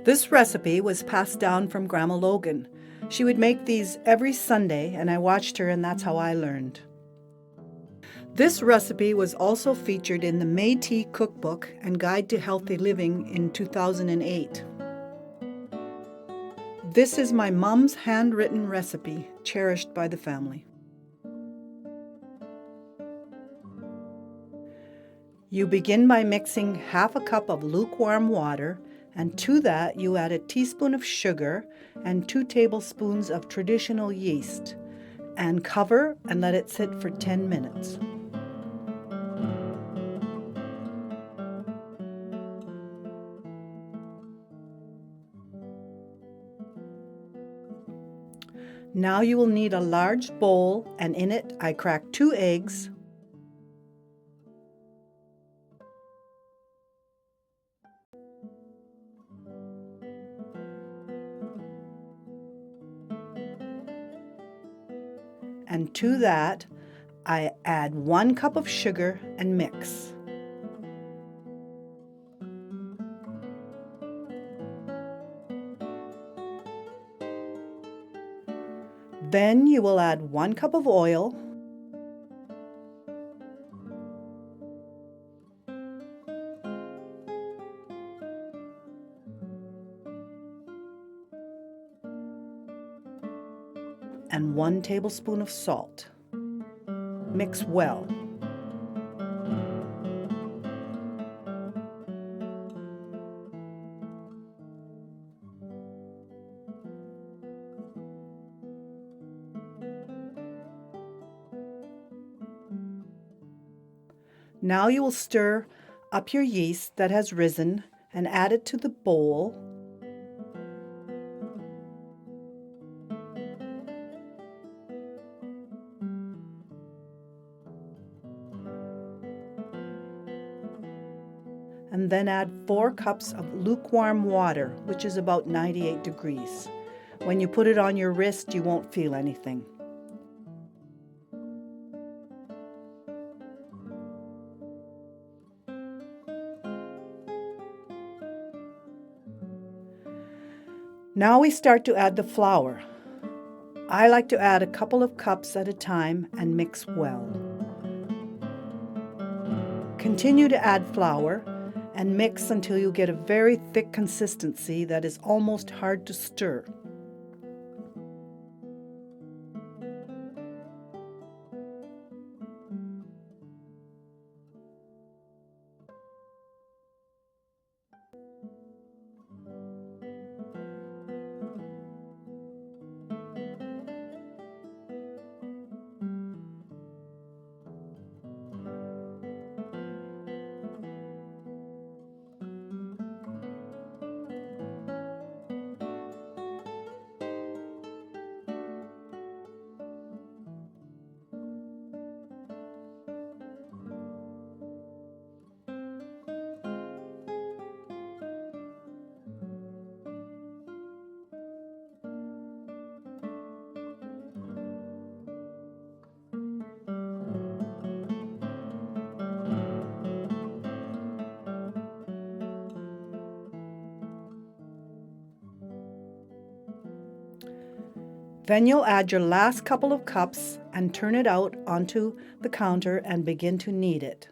This recipe was passed down from Grandma Logan. She would make these every Sunday, and I watched her, and that's how I learned. This recipe was also featured in the Metis Cookbook and Guide to Healthy Living in 2008. This is my mom's handwritten recipe, cherished by the family. You begin by mixing half a cup of lukewarm water, and to that you add a teaspoon of sugar and 2 tablespoons of traditional yeast, and cover and let it sit for 10 minutes. Now you will need a large bowl, and in it I crack 2 eggs, and to that I add 1 cup of sugar and mix. Then you will add 1 cup of oil, and 1 tablespoon of salt. Mix well. Now you will stir up your yeast that has risen and add it to the bowl. And then add 4 cups of lukewarm water, which is about 98 degrees. When you put it on your wrist, you won't feel anything. Now we start to add the flour. I like to add a couple of cups at a time and mix well. Continue to add flour and mix until you get a very thick consistency that is almost hard to stir. Then you'll add your last couple of cups and turn it out onto the counter and begin to knead it.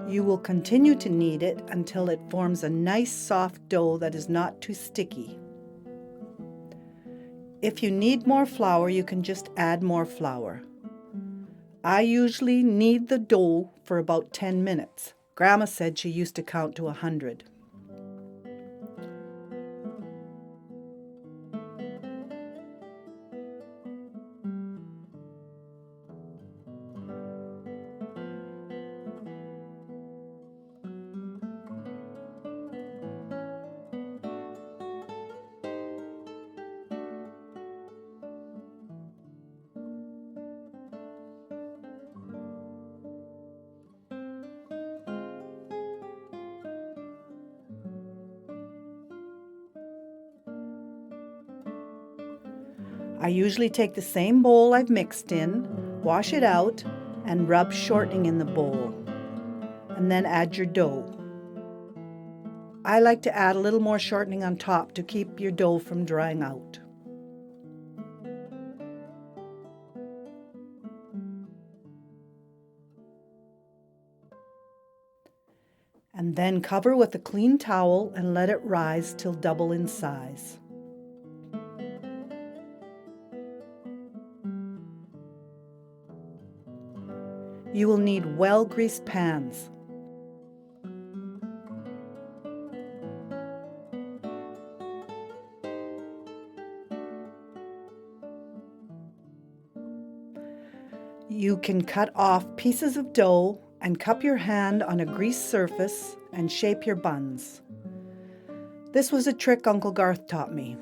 You will continue to knead it until it forms a nice soft dough that is not too sticky. If you need more flour, you can just add more flour. I usually knead the dough for about 10 minutes. Grandma said she used to count to 100. I usually take the same bowl I've mixed in, wash it out, and rub shortening in the bowl. And then add your dough. I like to add a little more shortening on top to keep your dough from drying out. And then cover with a clean towel and let it rise till double in size. You will need well-greased pans. You can cut off pieces of dough and cup your hand on a greased surface and shape your buns. This was a trick Uncle Garth taught me.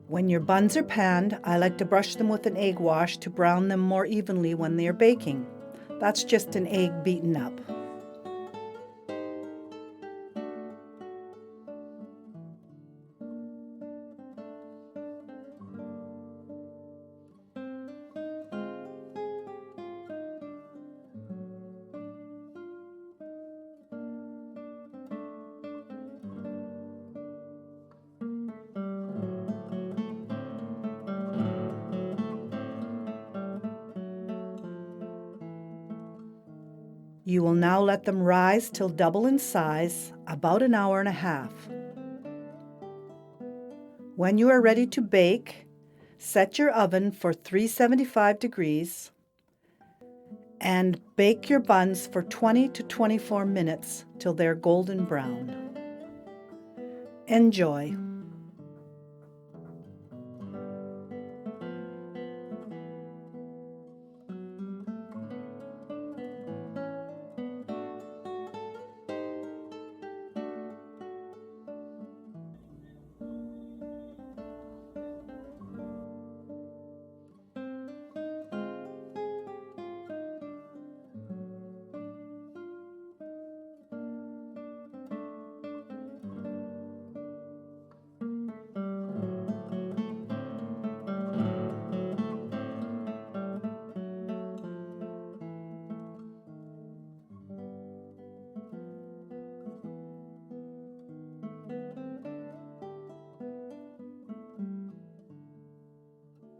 When your buns are panned, I like to brush them with an egg wash to brown them more evenly when they are baking. That's just an egg beaten up. You will now let them rise till double in size, about an hour and a half. When you are ready to bake, set your oven for 375 degrees and bake your buns for 20 to 24 minutes till they're golden brown. Enjoy!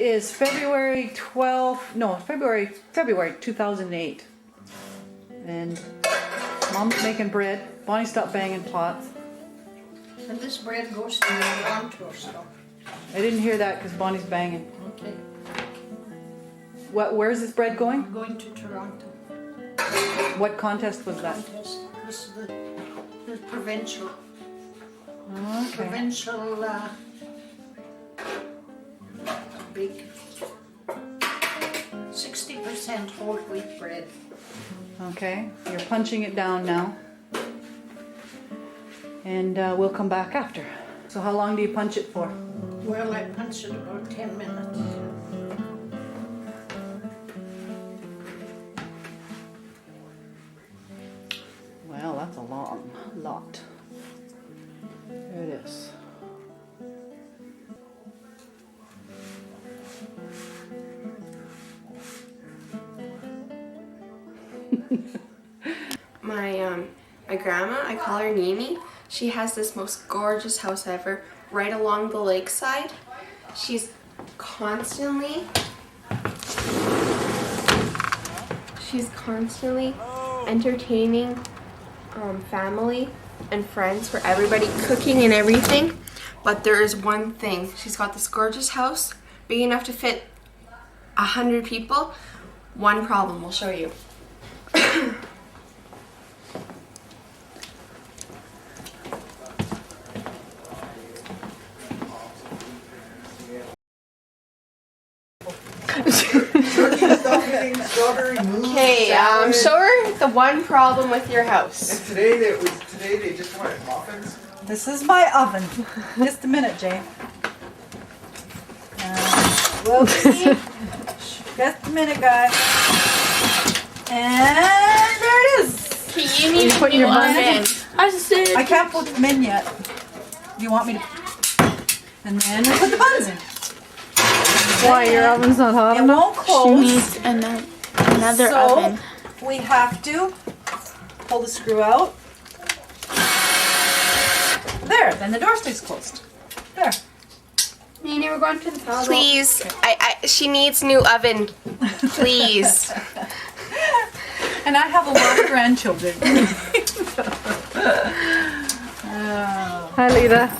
Is February 2008. And Mom's making bread. Bonnie stopped banging pots. And this bread goes to Toronto, so. I didn't hear that because Bonnie's banging. Okay. Where's this bread going? I'm going to Toronto. What contest was that? Contest. This is the provincial. Okay. Provincial big 60% whole wheat bread. Okay, you're punching it down now. And we'll come back after. So how long do you punch it for? Well, I punch it about 10 minutes. Well, that's a long lot. There it is. My grandma, I call her Nini. She has this most gorgeous house ever right along the lakeside. She's constantly entertaining family and friends for everybody, cooking and everything. But there is one thing. She's got this gorgeous house, big enough to fit 100 people. One problem, we'll show you. strawberry mousse. Okay, salad. show her the one problem with your house. And today they just wanted muffins. This is my oven. Just a minute, Jay. We'll see. Just a minute, guys. And there it is. Okay, you need to put your buns buns in. I said. I can't put them in yet. Do you want me to? And then we put the buns in. Why, your oven's not hot It enough? won't close. She needs another so oven. we have to pull the screw out. There, then the door stays closed. There. Nene, we're going to the palace. Please, she needs new oven. Please. And I have a lot of grandchildren. Hi, Lita.